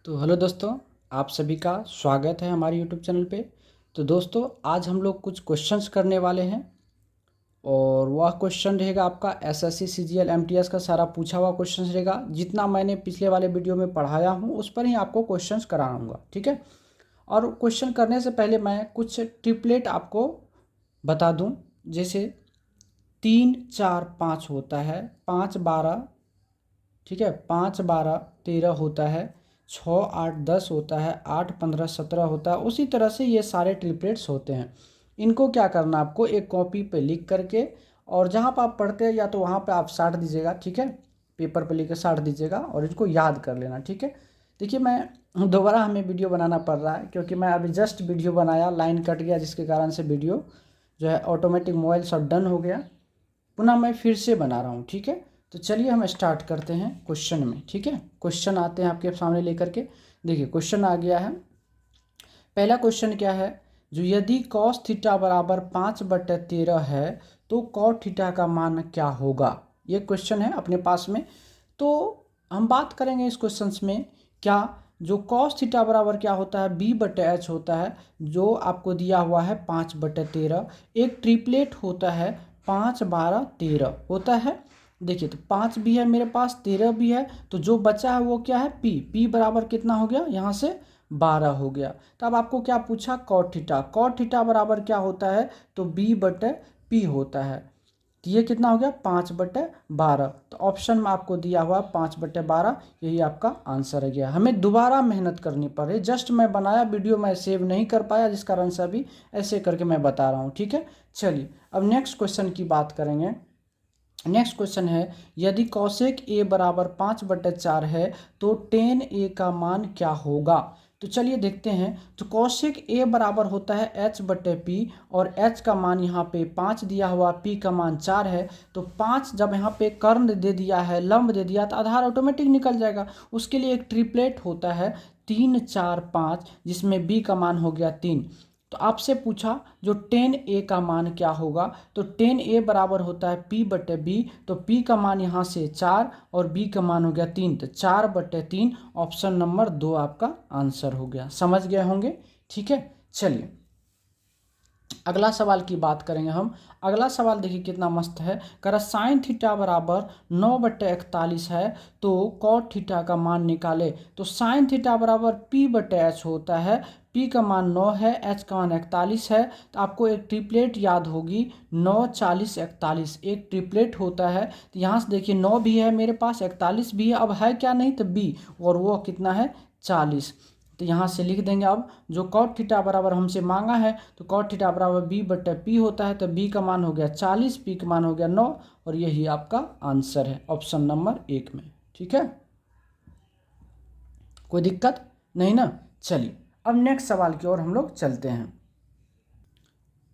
तो हेलो दोस्तों, आप सभी का स्वागत है हमारे यूट्यूब चैनल पे। तो दोस्तों, आज हम लोग कुछ क्वेश्चंस करने वाले हैं और वह क्वेश्चन रहेगा आपका एसएससी सीजीएल एमटीएस का सारा पूछा हुआ क्वेश्चंस रहेगा। जितना मैंने पिछले वाले वीडियो में पढ़ाया हूँ उस पर ही आपको क्वेश्चंस कराऊंगा, ठीक है। और क्वेश्चन करने से पहले मैं कुछ ट्रिपलेट आपको बता दूँ। जैसे 3 4 5 होता है, 5 12, ठीक है, 5 12 13 होता है, 6 8 10 होता है, 8 15 17 होता है। उसी तरह से ये सारे ट्रिपलेट्स होते हैं। इनको क्या करना, आपको एक कॉपी पे लिख करके और जहाँ पर आप पढ़ते हैं या तो वहाँ पे आप साट दीजिएगा, ठीक है। पेपर पे लिख कर साट दीजिएगा और इसको याद कर लेना, ठीक है। देखिए, मैं दोबारा हमें वीडियो बनाना पड़ रहा है क्योंकि मैं अभी जस्ट वीडियो बनाया, लाइन कट गया, जिसके कारण से वीडियो जो है ऑटोमेटिक मोबाइल शट डाउन हो गया। पुनः मैं फिर से बना रहा हूँ, ठीक है। तो चलिए हम स्टार्ट करते हैं क्वेश्चन में, ठीक है। क्वेश्चन आते हैं आपके सामने लेकर के। देखिए, क्वेश्चन आ गया है। पहला क्वेश्चन क्या है, जो यदि कॉस थीटा बराबर 5/13 है तो कॉट थीटा का मान क्या होगा। ये क्वेश्चन है अपने पास में। तो हम बात करेंगे इस क्वेश्चन में, क्या जो कॉस थीटा बराबर क्या होता है, b/h होता है, जो आपको दिया हुआ है 5/13। एक ट्रिपलेट होता है 5 12 13 होता है। देखिए, तो 5 भी है मेरे पास, 13 भी है, तो जो बचा है वो क्या है, p बराबर कितना हो गया, यहाँ से 12 हो गया। तो अब आपको क्या पूछा, कॉट थीटा। कॉट थीटा बराबर क्या होता है, तो b/p होता है। तो ये कितना हो गया, 5/12। तो ऑप्शन में आपको दिया हुआ 5/12, यही आपका आंसर है गया। हमें दोबारा मेहनत करनी पड़ रही, जस्ट मैं बनाया वीडियो, मैं सेव नहीं कर पाया, जिस कारण से अभी ऐसे करके मैं बता रहा हूँ, ठीक है। चलिए, अब नेक्स्ट क्वेश्चन की बात करेंगे। नेक्स्ट क्वेश्चन है, यदि कौशिक ए बराबर 5/4 है तो टेन ए का मान क्या होगा। तो चलिए देखते हैं। तो कौशिक ए बराबर होता है h/p और h का मान यहाँ पे 5 दिया हुआ, p का मान 4 है। तो 5 जब यहाँ पे कर्ण दे दिया है, लंब दे दिया, तो आधार ऑटोमेटिक निकल जाएगा। उसके लिए एक ट्रिपलेट होता है 3 4 5, जिसमें b का मान हो गया 3। तो आपसे पूछा जो 10a का मान क्या होगा। तो 10a बराबर होता है p/b। तो p का मान यहाँ से 4 और b का मान हो गया 3, तो 4/3 ऑप्शन नंबर 2 आपका आंसर हो गया। समझ गए होंगे, ठीक है। चलिए, अगला सवाल की बात करेंगे हम। अगला सवाल देखिए कितना मस्त है। कर साइन थीटा बराबर 9/41 है तो कॉट थीटा का मान निकाले। तो साइन थीटा बराबर p/h होता है। p का मान 9 है, h का मान 41 है। तो आपको एक ट्रिपलेट याद होगी, 9 40 41, एक ट्रिपलेट होता है। तो यहाँ से देखिए 9 भी है मेरे पास, 41 भी है, अब है क्या नहीं तो b, और वो कितना है 40। तो यहाँ से लिख देंगे। अब जो कॉट थीटा बराबर हमसे मांगा है, तो कॉट थीटा बराबर b/p होता है। तो b का मान हो गया 40, p का मान हो गया 9, और यही आपका आंसर है ऑप्शन नंबर 1 में, ठीक है। कोई दिक्कत नहीं ना। चलिए, अब नेक्स्ट सवाल की ओर हम लोग चलते हैं।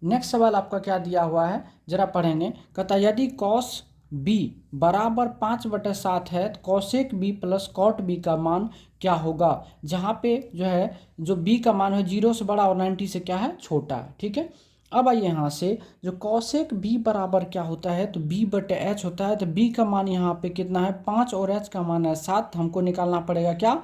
नेक्स्ट सवाल आपका क्या दिया हुआ है, जरा पढ़ेंगे। कहता यदि कॉस b बराबर 5/7 है तो कॉसेक b प्लस कॉट b का मान क्या होगा। जहाँ पे जो है, जो b का मान है 0 से बड़ा और 90 से क्या है, छोटा है, ठीक है। अब आइए यहाँ से, जो कॉसेक b बराबर क्या होता है, तो b/h होता है। तो b का मान यहाँ पे कितना है, 5, और h का मान है 7। हमको निकालना पड़ेगा क्या,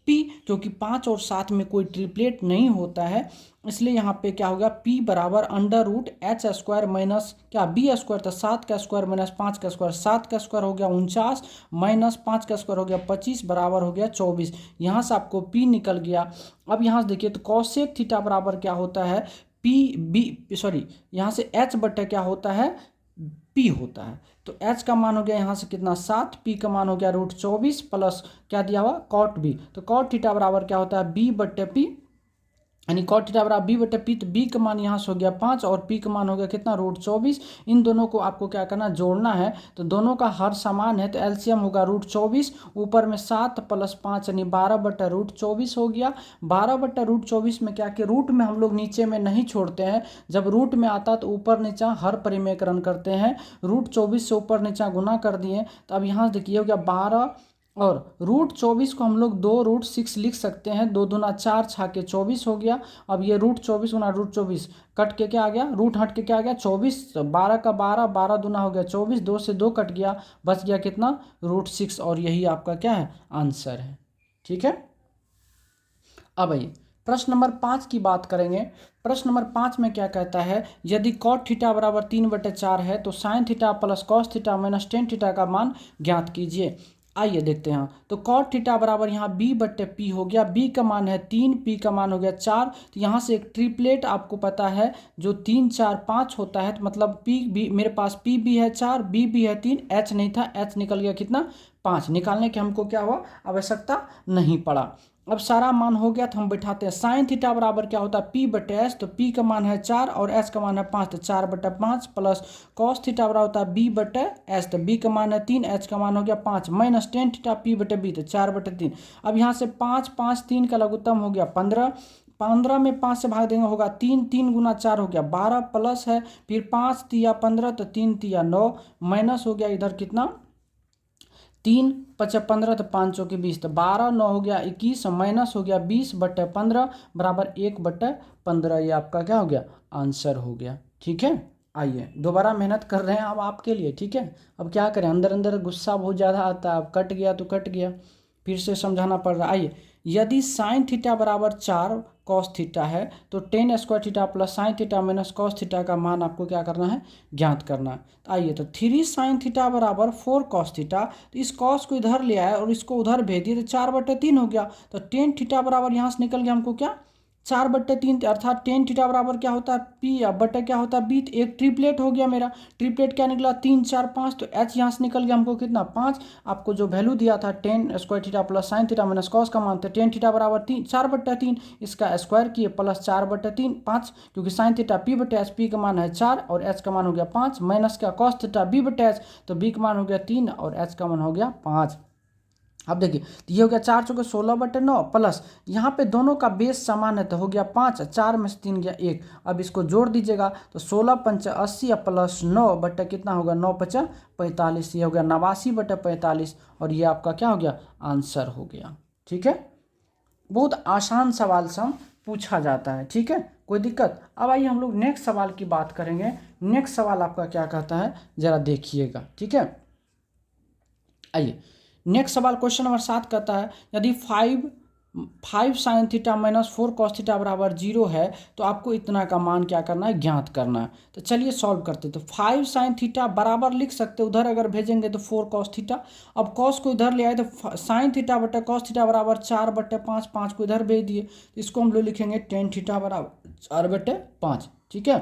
p, क्योंकि 5 और 7 में कोई ट्रिपलेट नहीं होता है, इसलिए यहाँ पे क्या होगा, p बराबर √h² माइनस क्या b², तो 7 का स्क्वायर माइनस 5 का स्क्वायर, 7 का स्क्वायर हो गया 49, माइनस 5 का स्क्वायर हो गया 25, बराबर हो गया 24। यहाँ से आपको p निकल गया। अब यहाँ से देखिए, तो कॉसेक थीटा बराबर क्या होता है, यहाँ से h क्या होता है, p होता है। तो h का मान हो गया यहाँ से कितना 7, p का मान हो गया √24 प्लस क्या दिया हुआ, कॉट b। तो कॉट थीटा बराबर क्या होता है, b/p, यानी कॉट थीटा बराबर b/p। तो b का मान यहाँ से हो गया 5 और p का मान हो गया कितना, √24। इन दोनों को आपको क्या करना, जोड़ना है। तो दोनों का हर समान है, तो एलसीएम होगा √24, ऊपर में 7 प्लस 5 यानी 12/√24 हो गया। 12/√24 में क्या कि रूट में हम लोग नीचे में नहीं छोड़ते हैं, जब रूट में आता तो ऊपर नीचा हर परिमेयकरण करते हैं। √24 से ऊपर नीचा गुना कर दिए। तो अब यहाँ से देखिए हो गया 12, और √24 को हम लोग 2√6 लिख सकते हैं, 2 दूना 4, 6 के 24 हो गया। अब ये √24 गुना √24 कट के क्या आ गया, रूट हट के क्या आ गया 24, 12 का 12, 12 दूना हो गया 24, 2 से 2 कट गया, बच गया कितना, √6, और यही आपका क्या है, आंसर है, ठीक है। अब आइए प्रश्न नंबर 5 की बात करेंगे। प्रश्न नंबर 5 में क्या कहता है, यदि कॉट थीटा बराबर 3/4 है तो sine theta plus cos theta minus tan theta का मान ज्ञात कीजिए। आइए देखते हैं। तो कॉट थीटा बराबर यहाँ b/p हो गया। b का मान है 3, p का मान हो गया 4। तो यहाँ से एक ट्रिपलेट आपको पता है जो 3 4 5 होता है, तो मतलब p भी मेरे पास p भी है 4, b भी है 3, h नहीं था, h निकल गया कितना 5। निकालने के हमको क्या हुआ, आवश्यकता नहीं पड़ा। अब सारा मान हो गया तो हम बैठाते हैं। साइन थीटा बराबर क्या होता है p/s, तो p का मान है 4 और s का मान है 5, तो 4/5 प्लस कॉस थीटा बराबर होता है b/s, तो b का मान है 3, h का मान हो गया 5 माइनस टेन थीटा p/b, तो 4/3। अब यहाँ से 5 5 3 का लघुत्तम हो गया 15, 15 में 5 से भाग देंगे होगा 3, 3 गुना 4 हो गया 12 प्लस है फिर 5 तिया 15, तो 3 तिया 9 माइनस हो गया इधर कितना 3 5 15, तो 5 चौके 20, तो 12 9 हो गया 21 माइनस हो गया 20/15 बराबर 1/15। ये आपका क्या हो गया, आंसर हो गया। ठीक है, आइए दोबारा मेहनत कर रहे हैं अब आपके लिए। ठीक है, अब क्या करें, अंदर अंदर गुस्सा बहुत ज़्यादा आता है। अब कट गया तो कट गया, फिर से समझाना पड़ रहा है। आइए, यदि साइन थीटा बराबर 4 कॉस थीटा है तो ten square theta plus sine theta minus cos theta का मान आपको क्या करना है, ज्ञात करना है। तो आइए, तो 3 साइन थीटा बराबर 4 कॉस थीटा, तो इस कॉस को इधर ले आए और इसको उधर भेज दिए तो 4/3 हो गया। तो टेन थीटा बराबर यहाँ से निकल गया हमको क्या 4/3, अर्थात टेन थीटा बराबर क्या होता है पी, अब बटे क्या होता है बी। तो एक ट्रिपलेट हो गया मेरा। ट्रिपलेट क्या निकला 3 4 5, तो एच यहाँ से निकल गया हमको कितना 5। आपको जो वैल्यू दिया था ten square theta plus sine theta minus cos का मान, तो टेन थीटा बराबर 4/3, इसका स्क्वायर किए प्लस 4/3 5, क्योंकि साइन थीटा p/h, p का मान है 4 और h का मान हो गया 5 माइनस का कॉस थीटा b/h, तो b का मान हो गया 3 और h का मान हो गया 5। अब देखिए, तो ये हो गया 4 चौके 16/9 प्लस यहाँ पे दोनों का बेस समान है तो हो गया 5, 4 में से 3 गया 1। अब इसको जोड़ दीजिएगा तो 16 पंच 80 प्लस 9 बटे कितना होगा 9 5 45, ये हो गया 89/45 और ये आपका क्या हो गया, आंसर हो गया। ठीक है, बहुत आसान सवाल से हम पूछा जाता है। ठीक है, कोई दिक्कत। अब आइए हम लोग नेक्स्ट सवाल की बात करेंगे। नेक्स्ट सवाल आपका क्या कहता है जरा देखिएगा। ठीक है, आइए नेक्स्ट सवाल क्वेश्चन नंबर 7 कहता है, यदि 5 sine theta minus 4 cos theta बराबर 0 है तो आपको इतना का मान क्या करना है, ज्ञात करना है। तो चलिए सॉल्व करते हैं। तो 5 साइन थीटा बराबर लिख सकते, उधर अगर भेजेंगे तो 4 कॉस थीटा। अब कॉस को इधर ले आए तो साइन थीटा बटे कॉस थीटा बराबर 4/5, 5 को इधर भेज दिए तो इसको हम लोग लिखेंगे टेन थीटा बराबर 4/5। ठीक है,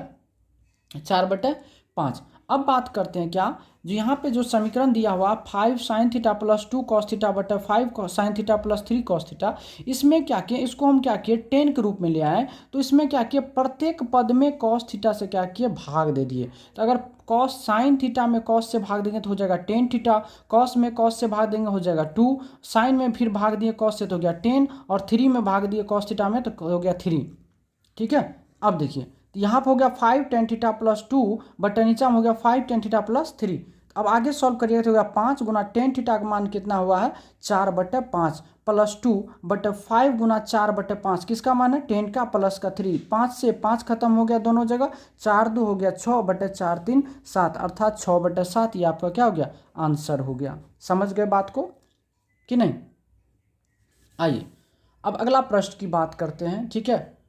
4/5। अब बात करते हैं क्या, जो यहाँ पे जो समीकरण दिया हुआ 5 sine theta plus 2 cos theta बटे 5 sine theta plus 3 cos theta, इसमें क्या किए, इसको हम क्या किए 10 के रूप में ले आए। तो इसमें क्या किए, प्रत्येक पद में कॉस थीटा से क्या किए, भाग दे दिए। तो अगर कॉस साइन थीटा में कॉस से भाग देंगे तो हो जाएगा टेन थीटा, कॉस में कॉस से भाग देंगे हो जाएगा 2, साइन में फिर भाग दिए कॉस से तो हो गया 10, और 3 में भाग दिए कॉस थीटा में तो हो गया 3। ठीक है, अब देखिए, तो यहाँ पर हो गया 5 टेन थीटा प्लस 2 बटे नीचा में हो गया 5 टेन थीटा प्लस 3। अब आगे सॉल्व करिएगा तो हो गया 5 गुना टेन थीटा का मान कितना हुआ है 4/5 प्लस 2 बटे 5 गुना 4/5, किसका मान है 10 का प्लस का 3, 5 से 5 खत्म हो गया दोनों जगह, 4 2 हो गया 6 बटे 4 3 7, अर्थात 6/7 ये आपका क्या हो गया, आंसर हो गया। समझ गए बात को कि नहीं। आइए अब अगला प्रश्न की बात करते हैं। ठीक है,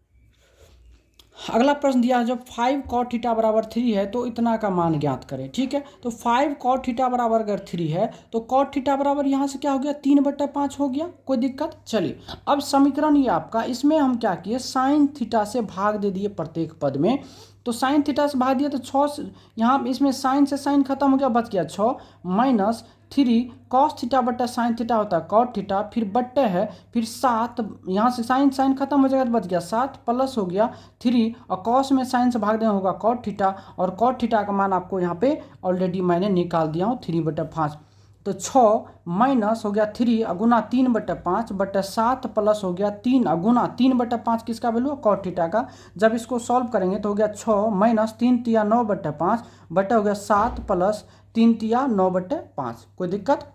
अगला प्रश्न दिया है, जब 5 कॉट थीटा बराबर 3 है तो इतना का मान ज्ञात करें। ठीक है, तो 5 कॉट थीटा बराबर अगर 3 है तो कॉट थीटा बराबर यहाँ से क्या हो गया 3/5 हो गया। कोई दिक्कत। चलिए अब समीकरण ये आपका, इसमें हम क्या किए साइन थीटा से भाग दे दिए प्रत्येक पद में। तो साइन थीटा से भाग दिया तो 6 यहाँ इसमें साइन से साइन खत्म हो गया, बच गया 6 माइनस 3 कॉस थीटा बट्टा साइन थीटा होता है कॉट थीटा, फिर बट्टे है फिर 7, यहाँ से साइन साइन खत्म हो जाएगा तो बच गया 7 प्लस हो गया 3, और कॉस में साइन से भाग देना होगा कॉट थीटा, और कॉट थीटा का मान आपको यहाँ पे ऑलरेडी मैंने निकाल दिया हूँ 3/5। तो 6 माइनस हो गया 3 गुना 3/5 बटे 7 प्लस हो गया 3 गुना 3/5, किसका वैल्यू कॉट थीटा का। जब इसको सॉल्व करेंगे तो हो गया 6 माइनस 3 तिया 9/5 बटे हो गया 7 प्लस 3 तिया 9/5। कोई दिक्कत।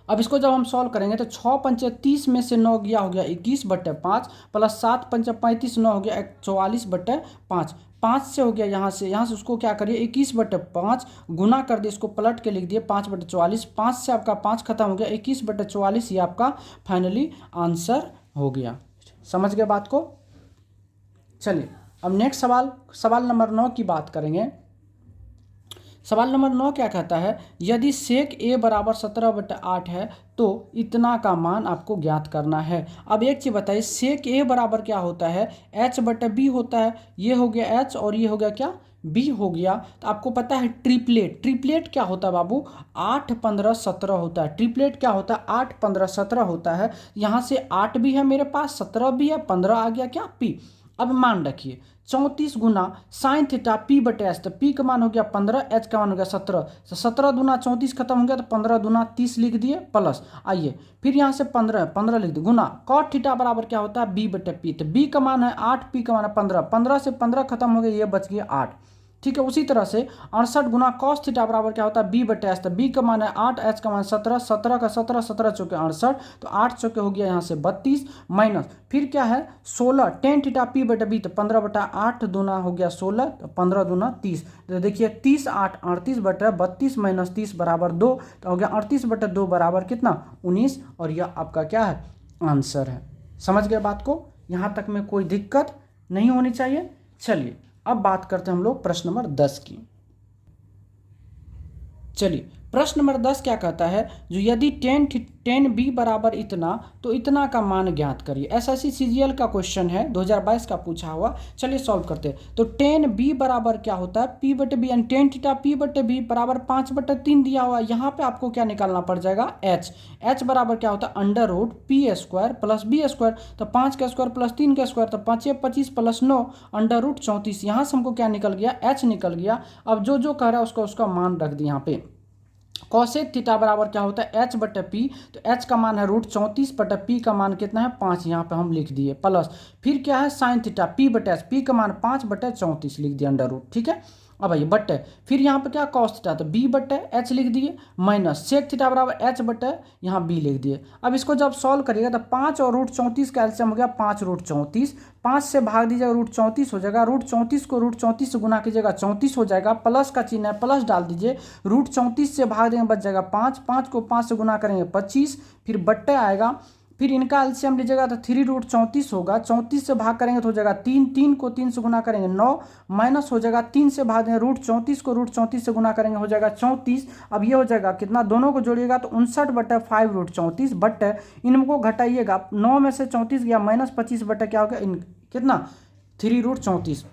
अब इसको जब हम सॉल्व करेंगे तो 6 पंचे 30 में से 9 गया हो गया 21/5 प्लस 7 पंचे 35 9 हो गया 44/5, 5 से हो गया यहाँ से उसको क्या करिए 21/5 गुना कर दिए, इसको पलट के लिख दिए 5/44, 5 से आपका 5 खत्म हो गया 21/44, ये आपका फाइनली आंसर हो गया। समझ गए बात को। चलिए अब नेक्स्ट सवाल नंबर 9 की बात करेंगे। सवाल नंबर 9 क्या कहता है, यदि सेक ए बराबर 17/8 है तो इतना का मान आपको ज्ञात करना है। अब एक चीज़ बताइए, सेक ए बराबर क्या होता है, h/b होता है। ये हो गया h और ये हो गया क्या, b हो गया। तो आपको पता है ट्रिपलेट क्या होता है बाबू, 8, 15, 17 होता है। ट्रिपलेट क्या होता है, 8, 15, 17 होता है। यहाँ से 8 भी है मेरे पास, 17 भी है, 15 आ गया क्या p। अब मान रखिए 34 गुना साइन थीटा p/h, तो p का मान हो गया 15, h का मान हो गया 17। तो 17 दूना 34 खत्म हो गया, तो 15 दूना 30 लिख दिए प्लस। आइए फिर यहाँ से 15 लिख दिए गुना cot थीटा बराबर क्या होता है b/p। तो b का मान है 8, p का मान है 15, 15 से 15 खत्म हो गया, ये बच गया 8। ठीक है, उसी तरह से 68 गुना कॉस थीटा बराबर क्या होता है b/h। तो b का मान है 8, h का मान 17, 17 का 17, 17 चौके 68, तो 8 चौके हो गया यहाँ से 32 माइनस फिर क्या है 16 टेन थीटा p/b। तो 15/8 दूना हो गया 16, तो 15 दूना 30। तो देखिए 30, 8, 38/32 माइनस 30 बराबर 2, तो हो गया 38/2 बराबर कितना 19। और यह आपका क्या है आंसर है। समझ गए बात को, यहाँ तक में कोई दिक्कत नहीं होनी चाहिए। चलिए अब बात करते हैं हम लोग प्रश्न नंबर 10 की। चलिए प्रश्न नंबर 10 क्या कहता है, जो यदि टेन बी बराबर इतना तो इतना का मान ज्ञात करिए। एसएससी सीजीएल का क्वेश्चन है, 2022 का पूछा हुआ। चलिए सॉल्व करते हैं। तो टेन बी बराबर क्या होता है p/b, यानी टेन थीटा p/b बराबर 5/3 दिया हुआ। यहाँ पे आपको क्या निकालना पड़ जाएगा h बराबर क्या होता है √p² प्लस b²। तो 5 का स्क्वायर प्लस 3 का स्क्वायर, तो 5 25 प्लस 9 √34। यहाँ से हमको क्या निकल गया h निकल गया। अब जो कह रहा है उसका मान रख दिया यहाँ पे। कॉसेक थीटा बराबर क्या होता है h/p। तो h का मान है √34/p का मान कितना है 5, यहाँ पे हम लिख दिए प्लस फिर क्या है साइन थीटा p/h, p का मान 5/34 लिख दिया अंडर रूट। ठीक है, अब आइए बट्टे फिर यहाँ पे क्या कॉस थीटा, तो b/h लिख दिए माइनस सेक थीटा बराबर h/, यहाँ b लिख दिए। अब इसको जब सॉल्व करिएगा तो 5 और √34 का एलसीएम हो गया 5√34। 5 से भाग दीजिएगा √34 हो जाएगा, √34 को √34 से गुना कीजिएगा 34 हो जाएगा, प्लस का चिन्ह है प्लस डाल दीजिए। √34 से भाग देंगे बच जाएगा 5, 5 को 5 से गुना करेंगे 25, फिर बट्टे आएगा। फिर इनका एलसीएम लीजिएगा तो 3√34 होगा, 34 से भाग करेंगे तो हो जाएगा 3, 3 को 3 से गुना करेंगे 9 माइनस हो जाएगा 3 से भाग देंगे √34 को √34 से गुना करेंगे हो जाएगा 34। अब ये हो जाएगा कितना, दोनों को जोड़िएगा तो 59/5 √34 बट इनको घटाइएगा 9 में से 34 गया माइनस 25 बटे क्या हो गया कितना 3√34।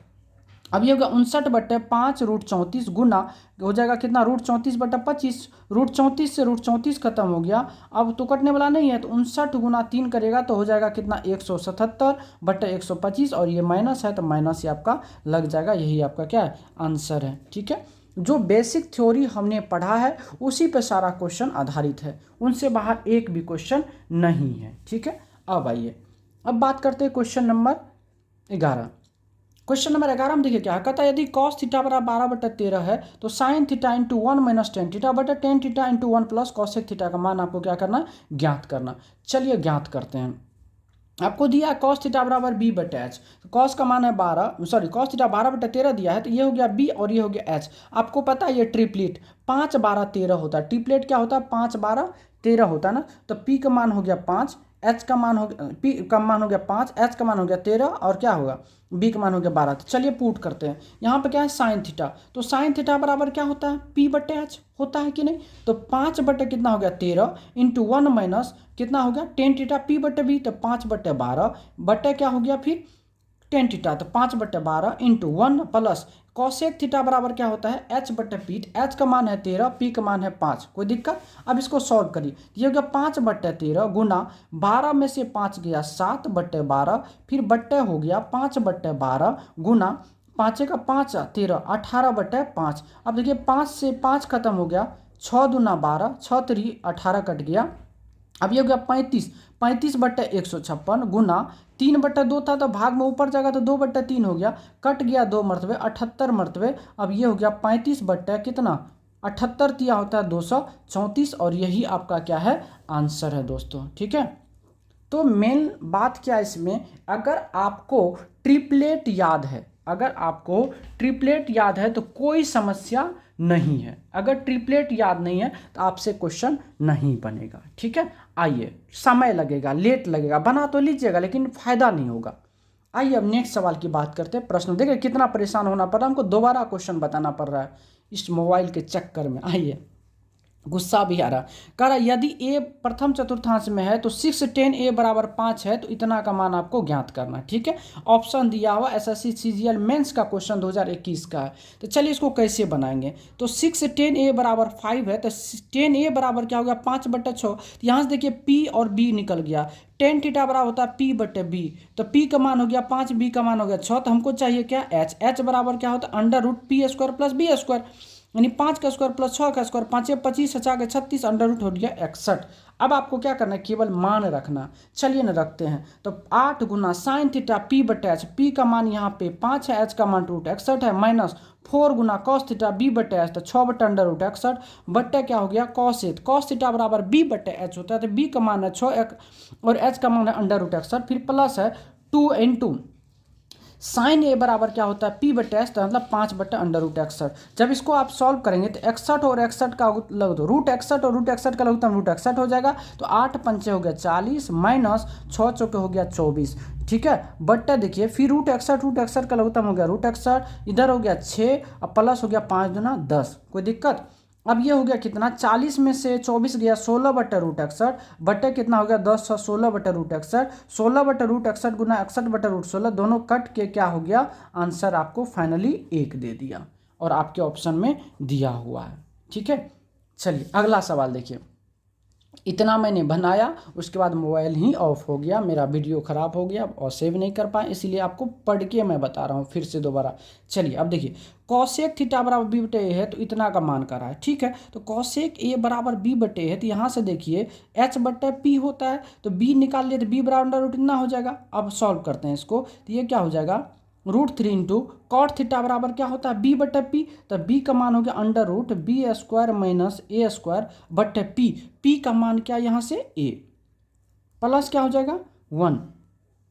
अब ये होगा 59/5 √34 गुना हो जाएगा कितना √34/25। √34 से √34 खत्म हो गया, अब तो कटने वाला नहीं है, तो 59 गुना 3 करेगा तो हो जाएगा कितना 177/125। और ये माइनस है तो माइनस ही आपका लग जाएगा, यही आपका क्या है आंसर है। ठीक है, जो बेसिक थ्योरी हमने पढ़ा है उसी पे सारा क्वेश्चन आधारित है, उनसे बाहर एक भी क्वेश्चन नहीं है। ठीक है, अब आइए अब बात करते हैं क्वेश्चन नंबर 11। क्वेश्चन नंबर 11 में देखिए क्या कहता है, यदि कॉस थीटा बराबर 12/13 है तो sine theta into 1 minus tan theta बटे tan theta into 1 plus cosec theta का मान आपको क्या करना ज्ञात करना। चलिए ज्ञात करते हैं। आपको दिया कॉस थीटा बराबर b/h, कॉस का मान है 12, सॉरी कॉस थीटा 12/13 दिया है, तो ये हो गया b और ये हो गया h। आपको पता है ये ट्रिपलेट 5, 12, 13 होता है। ट्रिपलेट क्या होता है 5, 12, 13 होता है ना। तो p का मान हो गया 5, h का मान हो गया p का मान हो गया 5, h का मान हो गया 13 और क्या होगा b का मान हो गया 12। तो चलिए पुट करते हैं। यहाँ पे क्या है साइन थीटा, तो साइन थीटा बराबर क्या होता है p/h होता है कि नहीं। तो 5 बटे कितना हो गया 13 इंटू 1 माइनस कितना हो गया टेन थीटा p/b, तो 5/12 बटे क्या हो गया फिर टेन थीटा, तो 5/12 इंटू 1 प्लस कॉसेक थीटा बराबर क्या होता है h/p। h का मान है 13, p का मान है 5, कोई दिक्कत। अब इसको सॉल्व करिए, ये हो गया 5/13 गुना 12 में से 5 गया 7/12, फिर बट्टे हो गया 5/12 गुना 5 का 5 13 18/5। अब देखिए 5 से 5 खत्म हो गया, 6 दूना 12, 6 3 18 कट गया। अब ये हो गया 35, 35/156 गुना 3/2 था तो भाग में ऊपर जाएगा तो 2/3 हो गया, कट गया 2 मरतबे 78 मरतबे। अब ये हो गया 35 बट्टे कितना 78 दिया होता है 234, और यही आपका क्या है आंसर है दोस्तों। ठीक है, तो मेन बात क्या है इसमें, अगर आपको ट्रिपलेट याद है, अगर आपको ट्रिपलेट याद है तो कोई समस्या नहीं है। अगर ट्रिपलेट याद नहीं है तो आपसे क्वेश्चन नहीं बनेगा। ठीक है, आइए, समय लगेगा, लेट लगेगा, बना तो लीजिएगा लेकिन फ़ायदा नहीं होगा। आइए अब नेक्स्ट सवाल की बात करते हैं। प्रश्न देखिए कितना परेशान होना पड़ रहा है हमको, दोबारा क्वेश्चन बताना पड़ रहा है इस मोबाइल के चक्कर में। आइए, गुस्सा भी आ रहा। कह रहा यदि ए प्रथम चतुर्थांश में है तो 6 10 ए बराबर 5 है तो इतना का मान आपको ज्ञात करना। ठीक है, ऑप्शन दिया हुआ एसएससी सीजीएल मेंस का क्वेश्चन 2021 का है। तो चलिए इसको कैसे बनाएंगे। तो 6 10 ए बराबर 5 है तो 10 ए बराबर क्या हो गया 5/6। तो यहाँ से देखिए पी और बी निकल गया। टेन थीटा बराबर होता है P/B। तो P का मान हो गया 5, B का मान हो गया 6। तो हमको चाहिए क्या H बराबर क्या होता है √P² + B², यानी 5 का स्क्वायर प्लस 6 का स्क्वायर, 5 25 6 36 √, हो गया 61। अब आपको क्या करना है, केवल मान रखना। चलिए न रखते हैं। तो 8 गुना साइन थीटा P/H, P का मान यहाँ पे 5 है, H का मान √61 है, माइनस 4 गुना कॉस थीटा B/H, तो 6/√61 बट्टे क्या हो गया कॉस एच। कॉस थीटा बराबर B/H होता है, तो B का मान है 6 और H का मान है √61, फिर प्लस है 2 × साइन ए बराबर क्या होता है P/H, तो मतलब 5/√61। जब इसको आप सॉल्व करेंगे तो 61 और 61 का लग दो, √61 और √61 का लघुत्तम √61 हो जाएगा। तो 8 पंचे हो गया 40 माइनस 6 चौके हो गया 24। ठीक है, बट्टा देखिए फिर √61 का लघुत्तम हो गया √61, इधर हो गया 6 और प्लस हो गया 5 दूना 10। कोई दिक्कत। अब ये हो गया कितना 40 में से 24 गया 16/√61 बट्टे कितना हो गया 10 16/√61, 16/√61 गुना 61/√16 दोनों कट के क्या हो गया आंसर आपको फाइनली 1 दे दिया और आपके ऑप्शन में दिया हुआ है। ठीक है, चलिए अगला सवाल देखिए। इतना मैंने बनाया, उसके बाद मोबाइल ही ऑफ हो गया, मेरा वीडियो ख़राब हो गया और सेव नहीं कर पाए, इसीलिए आपको पढ़ के मैं बता रहा हूँ फिर से दोबारा। चलिए अब देखिए, कॉसेक थीटा बराबर B/A है तो इतना का मान कर रहा है। ठीक है, तो कॉसेक ए बराबर B/A है तो यहाँ से देखिए H/P होता है, तो B निकाल लिए तो B बराबर √ इतना हो जाएगा। अब सॉल्व करते हैं इसको, तो ये क्या हो जाएगा √3 × कॉट थीटा बराबर क्या होता है B/P, तो B का मान हो गया √B² - A²/P। P का मान क्या यहाँ से A प्लस क्या हो जाएगा 1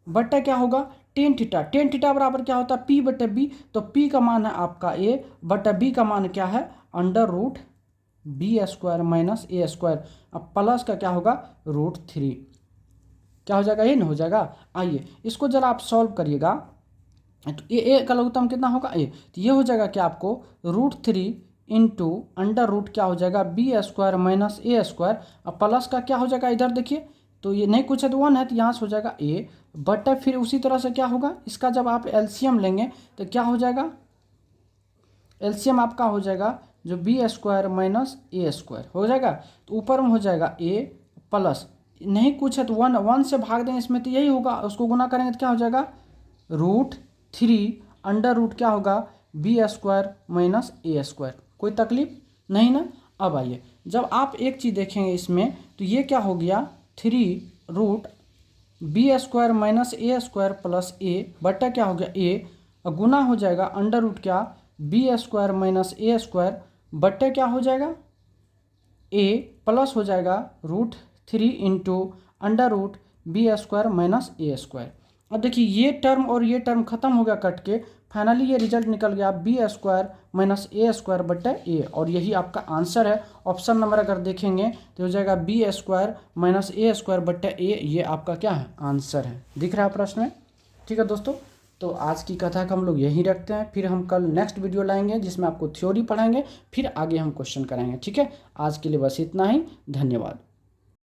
बट्टा क्या होगा टेन थीटा बराबर क्या होता है P/B, तो P का मान है आपका A/B का मान क्या है √B² - A²। अब प्लस का क्या होगा √3, क्या हो जाएगा ये न हो जाएगा। आइए इसको जरा आप सॉल्व करिएगा, तो ए का लघुत्तम कितना होगा ए, तो ये हो जाएगा क्या आपको √3 × क्या हो जाएगा B² - A²। अब प्लस का क्या हो जाएगा इधर देखिए, तो ये नहीं कुछ है तो 1 है, तो यहाँ से हो जाएगा ए बट फिर उसी तरह से क्या होगा इसका जब आप एलसीएम लेंगे तो क्या हो जाएगा, एलसीएम आपका हो जाएगा जो B² - A² हो जाएगा, तो ऊपर में हो जाएगा ए प्लस नहीं कुछ है तो 1 से भाग देंगे इसमें तो यही होगा, उसको गुना करेंगे तो क्या हो जाएगा √3 क्या होगा B² - A²। कोई तकलीफ नहीं ना। अब आइए जब आप एक चीज़ देखेंगे इसमें तो ये क्या हो गया 3 √B² - A² प्लस A बट्टा क्या हो गया A और गुना हो जाएगा क्या B² - A² बट्टे क्या हो जाएगा A प्लस हो जाएगा √3 × B² - A²। अब देखिए ये टर्म और ये टर्म खत्म हो गया कट के, फाइनली ये रिजल्ट निकल गया B² - A² बट्टे A और यही आपका आंसर है। ऑप्शन नंबर अगर देखेंगे तो हो जाएगा B² - A² बट्टे A, ये आपका क्या है आंसर है। दिख रहा है प्रश्न में। ठीक है दोस्तों, तो आज की कथा का हम लोग यहीं रखते हैं, फिर हम कल नेक्स्ट वीडियो लाएंगे जिसमें आपको थ्योरी पढ़ाएंगे, फिर आगे हम क्वेश्चन कराएंगे। ठीक है, आज के लिए बस इतना ही, धन्यवाद।